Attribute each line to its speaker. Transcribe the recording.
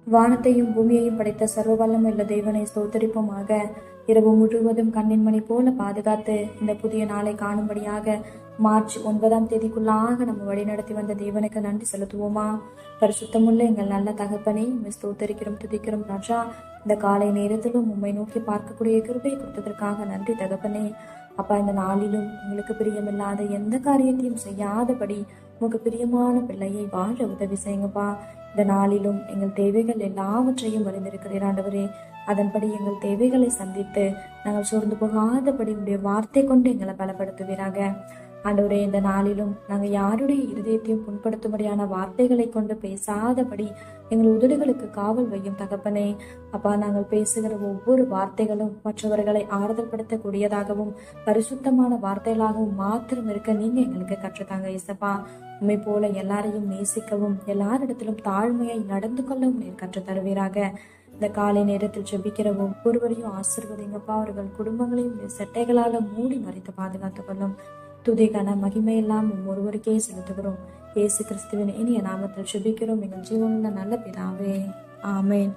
Speaker 1: வானத்தையும் பூமியையும் படைத்த சர்வ வல்லமுள்ள தேவனை ஸ்தோத்தரிப்போமாக. இரவு முழுவதும் கண்ணின் மணி போல பாதுகாத்து இந்த புதிய நாளை காணும்படியாக மார்ச் 9ஆம் தேதிக்குள்ளாக நம்ம வழிநடத்தி வந்த தேவனுக்கு நன்றி செலுத்துவோமா? பரிசுத்தமுள்ள எங்கள் நல்ல தகப்பனே, ஸ்தோத்தரிக்கிறோம், துதிக்கிறோம் ராஜா. இந்த காலை நேரத்திலும் உம்மை நோக்கி பார்க்கக்கூடிய கிருபை கொடுத்ததற்காக நன்றி தகப்பனே. அப்பா, இந்த நாளிலும் உங்களுக்கு பிரியமில்லாத எந்த காரியத்தையும் செய்யாதபடி உங்களுக்கு பிரியமான பிள்ளையை வாழ உதவி செய்யுங்கப்பா. இந்த நாளிலும் எங்கள் தேவைகள் எல்லாவற்றையும் அறிந்திருக்கிறீர் ஆண்டவரே. அதன்படி எங்கள் தேவைகளை சந்தித்து நாங்கள் சோர்ந்து போகாதபடி உடைய வார்த்தை கொண்டு எங்களை பலப்படுத்துவீராக ஆண்டவரே. இந்த நாளிலும் நாங்கள் யாருடைய இருதயத்தையும் புண்படுத்தும்படியான வார்த்தைகளை கொண்டு பேசாதபடி எங்கள் உதடுகளுக்கு காவல் வையும் தகப்பனே. அப்பா, நாங்கள் பேசுகிற ஒவ்வொரு வார்த்தைகளும் மற்றவர்களை ஆறுதல் படுத்தக்கூடியதாகவும் பரிசுத்தமான வார்த்தைகளாகவும் மாத்திரம் இருக்க நீங்க எங்களுக்கு கற்றுத்தாங்க இசப்பா. உண்மை போல எல்லாரையும் நேசிக்கவும் எல்லாரிடத்திலும் தாழ்மையாய் நடந்து கொள்ளவும் நீர் கற்று தருவீராக. இந்த காலை நேரத்தில் ஜெபிக்கிற ஒவ்வொருவரையும் ஆசீர்வதிங்கப்பா. அவர்கள் குடும்பங்களையும் செட்டைகளால மூடி மறைத்து பாதுகாத்துக் கொள்ளும். துதிக்கான மகிமையெல்லாம் ஒருவருக்கே செலுத்துகிறோம். இயேசு கிறிஸ்துவின் இனிய நாமத்தில் ஜெபிக்கிறோம் எங்கள் ஜீவனுள்ள நல்ல பிதாவே, ஆமேன்.